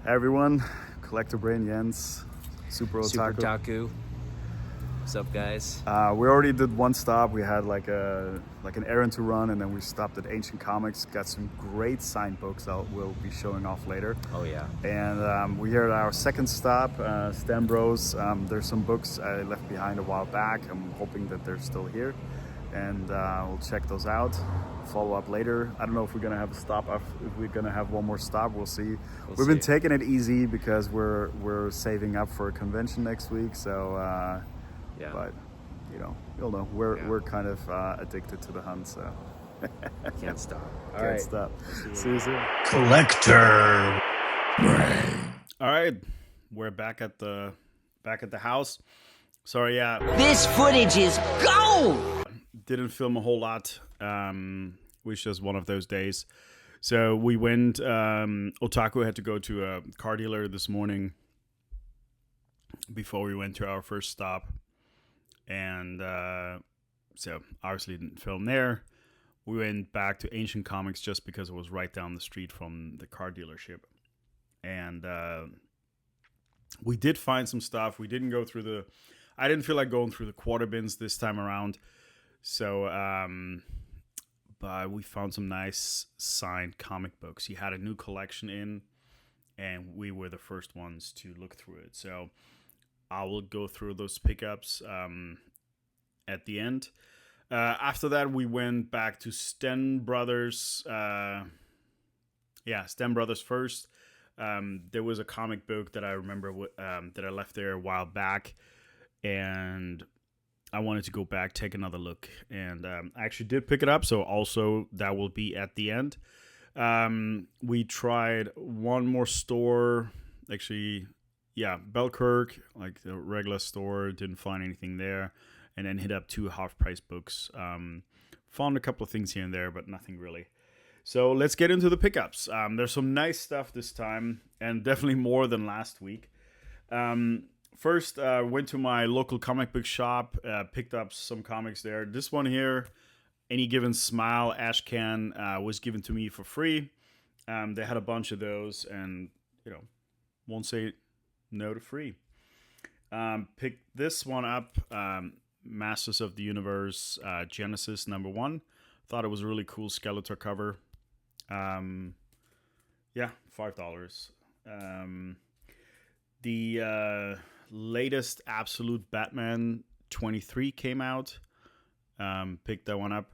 everyone, Collector Brain Jens, Super Super Otaku. Otaku. What's up, guys? We already did one stop. We had like an errand to run, and then we stopped at Ancient Comics. Got some great signed books we'll be showing off later. Oh yeah. And we're here at our second stop, Stem Bros. There's some books I left behind a while back. I'm hoping that they're still here, and we'll check those out. Follow up later. I don't know if we're gonna have a stop. If we're gonna have one more stop, we'll see. We've been taking it easy because we're saving up for a convention next week. So, Yeah. but you'll know we're kind of addicted to the hunt. So Can't stop. All can't right. stop. See you soon. Collector Brain. All right, we're back at the house. Sorry, yeah. This footage is gold! Didn't film a whole lot. Was just one of those days. So we went. Otaku had to go to a car dealer this morning before we went to our first stop, and so obviously didn't film there. We went back to Ancient Comics just because it was right down the street from the car dealership, and we did find some stuff. We didn't go through the. I didn't feel like going through the quarter bins this time around. So, but we found some nice signed comic books. He had a new collection in, and we were the first ones to look through it. So I will go through those pickups at the end. After that, we went back to Sten Brothers. Sten Brothers first. There was a comic book that I remember that I left there a while back, and I wanted to go back, take another look, and I actually did pick it up, so also that will be at the end. We tried one more store, actually, Belkirk, like the regular store, didn't find anything there, and then hit up two half-price books. Found a couple of things here and there, but nothing really. So let's get into the pickups. There's some nice stuff this time, and definitely more than last week. First, went to my local comic book shop, picked up some comics there. This one here, Any Given Smile, Ashcan, was given to me for free. They had a bunch of those, and, won't say no to free. Picked this one up, Masters of the Universe, Genesis #1. Thought it was a really cool Skeletor cover. $5. The latest Absolute Batman 23 came out. Picked that one up.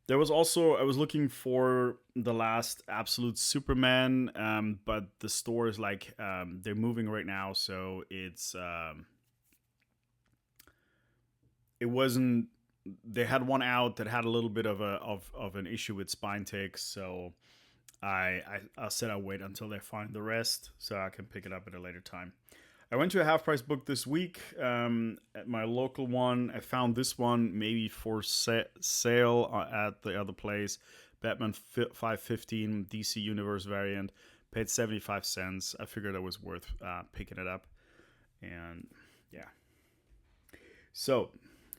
There was also, I was looking for the last Absolute Superman, but the store is like, they're moving right now, so it's, it wasn't, they had one out that had a little bit of an issue with spine ticks, so I said I'll wait until they find the rest so I can pick it up at a later time. I went to a half-price book this week at my local one. I found this one maybe for sale at the other place. Batman 515 DC Universe variant. Paid 75 cents. I figured it was worth picking it up. And yeah. So,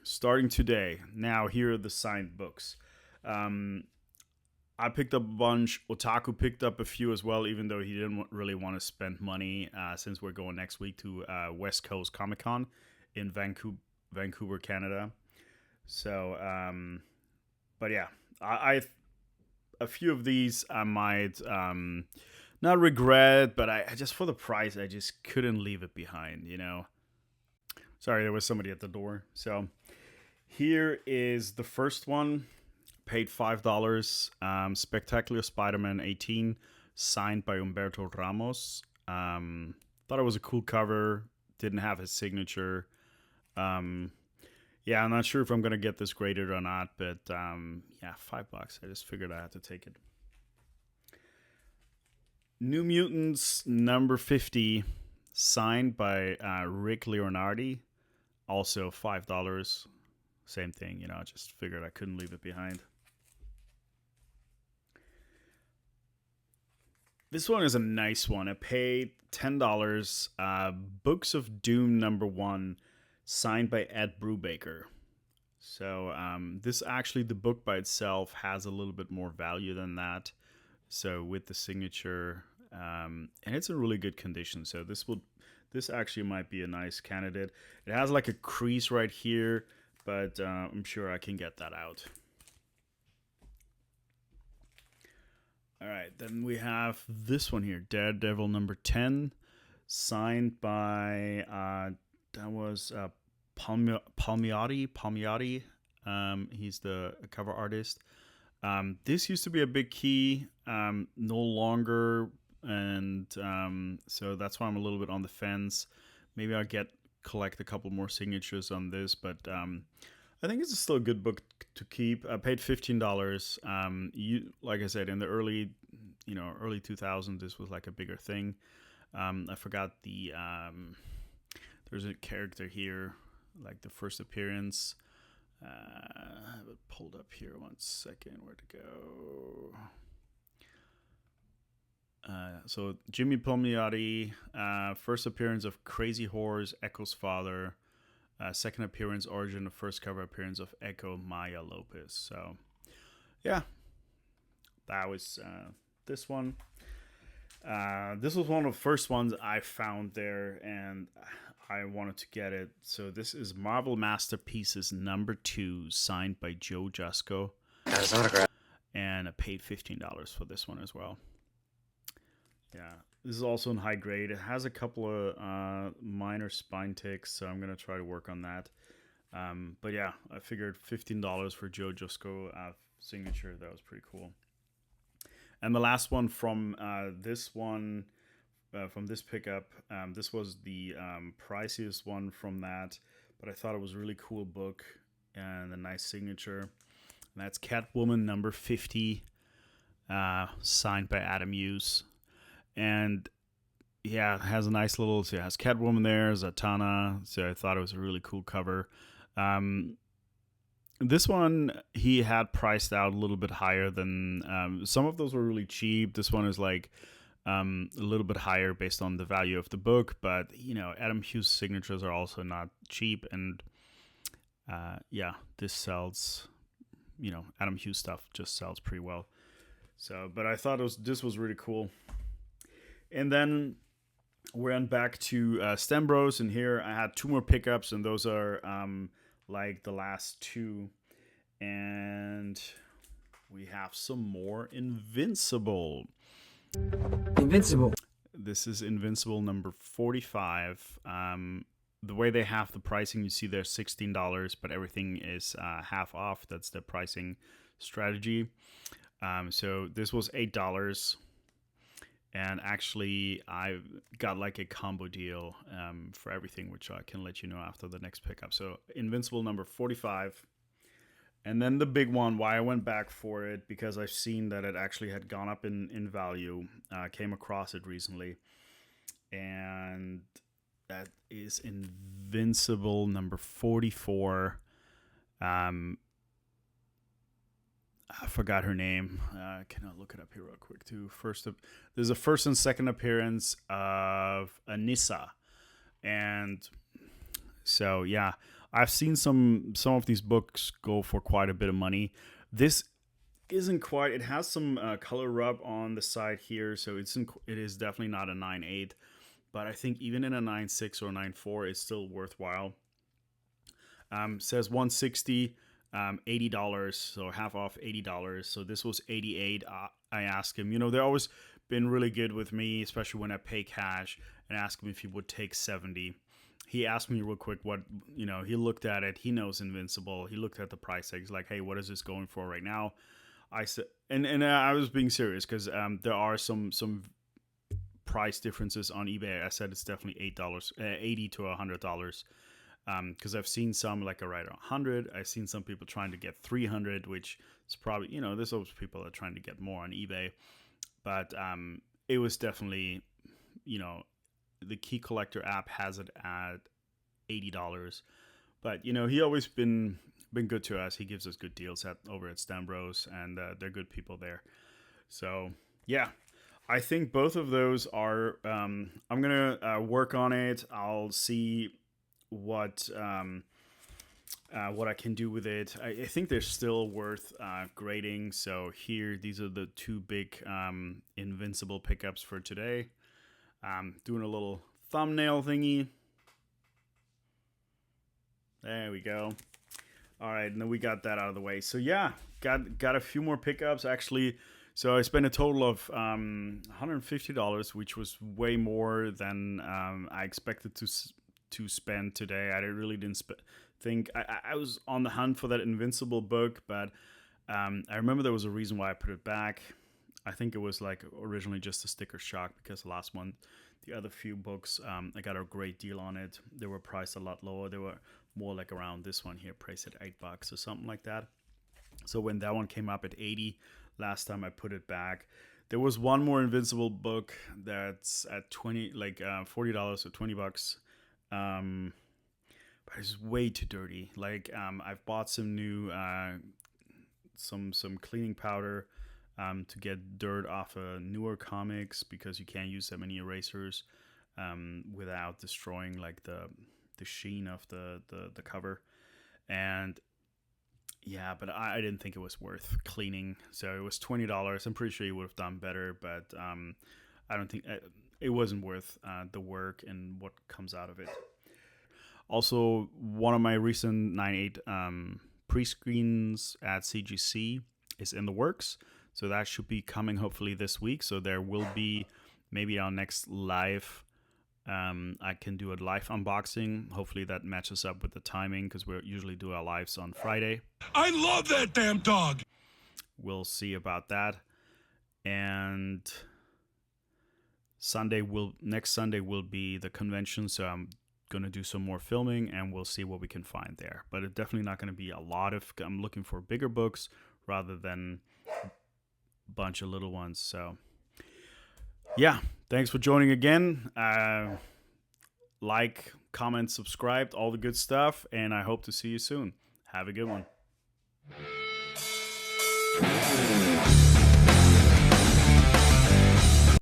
starting today. Now, here are the signed books. I picked up a bunch. Otaku picked up a few as well, even though he didn't really want to spend money since we're going next week to West Coast Comic Con in Vancouver, Canada. So, but yeah, I a few of these I might not regret, but I just for the price, I just couldn't leave it behind, Sorry, there was somebody at the door. So here is the first one. Paid $5. Spectacular Spider-Man 18, signed by Humberto Ramos. Thought it was a cool cover. Didn't have his signature. I'm not sure if I'm gonna get this graded or not, but $5. I just figured I had to take it. New Mutants #50, signed by Rick Leonardi. Also $5. Same thing, I just figured I couldn't leave it behind. This one is a nice one. I paid $10. Books of Doom #1, signed by Ed Brubaker. So this actually, the book by itself has a little bit more value than that. So with the signature, and it's in really good condition. So this actually might be a nice candidate. It has like a crease right here, but I'm sure I can get that out. All right, then we have this one here, Daredevil number 10, signed by that was Palmiotti. He's the cover artist. This used to be a big key, no longer, and so that's why I'm a little bit on the fence. Maybe I'll collect a couple more signatures on this, but I think it's still a good book to keep. I paid $15. Like I said, in the early 2000s, this was like a bigger thing. I forgot there's a character here, like the first appearance. I have it pulled up here. 1 second. Where to go? So Jimmy Palmiotti, first appearance of Crazy Horse, Echo's father. Second appearance, origin of first cover appearance of Echo, Maya Lopez. So, yeah, that was this one. This was one of the first ones I found there, and I wanted to get it. So this is Marvel Masterpieces number 2, signed by Joe Jusko. His autograph. And I paid $15 for this one as well. Yeah, this is also in high grade. It has a couple of minor spine ticks, so I'm going to try to work on that. But yeah, I figured $15 for Joe Jusko signature. That was pretty cool. And the last one from this pickup, this was the priciest one from that, but I thought it was a really cool book and a nice signature. And that's Catwoman number 50, signed by Adam Hughes. And yeah, it has a nice little, so it has Catwoman there, Zatanna, so I thought it was a really cool cover. This one he had priced out a little bit higher than some of those were really cheap. This one is like a little bit higher based on the value of the book, but Adam Hughes signatures are also not cheap, and yeah, this sells. Adam Hughes stuff just sells pretty well. So, but I thought this was really cool. And then we went back to Stembros, and here I had 2 more pickups, and those are like the last 2. And we have some more Invincible. This is Invincible number 45. The way they have the pricing, you see there's $16, but everything is half off. That's the pricing strategy. So this was $8. And actually, I got like a combo deal for everything, which I can let you know after the next pickup. So Invincible number 45. And then the big one, why I went back for it, because I've seen that it actually had gone up in value. Came across it recently. And that is Invincible number 44. I forgot her name. Can I look it up here real quick too? There's a first and second appearance of Anissa, and so yeah, I've seen some of these books go for quite a bit of money. This isn't quite. It has some color rub on the side here, so it is definitely not a 9.8, but I think even in a 9.6 or 9.4, it's still worthwhile. Says 160. $80, so half off $80. So this was $88. I asked him, they've always been really good with me, especially when I pay cash, and asked him if he would take 70. He asked me real quick what, he looked at it. He knows Invincible. He looked at the price tag. He's like, hey, what is this going for right now? I said, and I was being serious because there are some price differences on eBay. I said it's definitely $80 to $100. Because I've seen some like right around 100. I've seen some people trying to get 300, which is probably, there's always people that are trying to get more on eBay. But it was definitely, the Key Collector app has it at $80. But, he always been good to us. He gives us good deals over at Stembros, and they're good people there. So, yeah. I think both of those are, I'm going to work on it. I'll see what what I can do with it. I think they're still worth grading. So here, these are the two big Invincible pickups for today. Doing a little thumbnail thingy. There we go. All right, and then we got that out of the way. So yeah, got a few more pickups actually. So I spent a total of $150, which was way more than I expected to spend today. I really didn't think I was on the hunt for that Invincible book, but I remember there was a reason why I put it back. I think it was like originally just a sticker shock because the last one, the other few books, I got a great deal on it. They were priced a lot lower. They were more like around this one here, priced at $8 or something like that. So when that one came up at 80 last time, I put it back. There was one more Invincible book that's at $40 or $20. But it's way too dirty. Like I've bought some new some cleaning powder to get dirt off of newer comics because you can't use that many erasers without destroying like the sheen of the cover. And yeah, but I didn't think it was worth cleaning. So it was $20. I'm pretty sure you would have done better, but I don't think it wasn't worth the work and what comes out of it. Also, one of my recent 9/8 pre-screens at CGC is in the works. So that should be coming hopefully this week. So there will be maybe our next live. I can do a live unboxing. Hopefully that matches up with the timing because we usually do our lives on Friday. I love that damn dog. We'll see about that. And next Sunday will be the convention. So I'm going to do some more filming and we'll see what we can find there. But it's definitely not going to be a lot of. I'm looking for bigger books rather than a bunch of little ones. So yeah, thanks for joining again. Like, comment, subscribe, all the good stuff, and I hope to see you soon. Have a good one.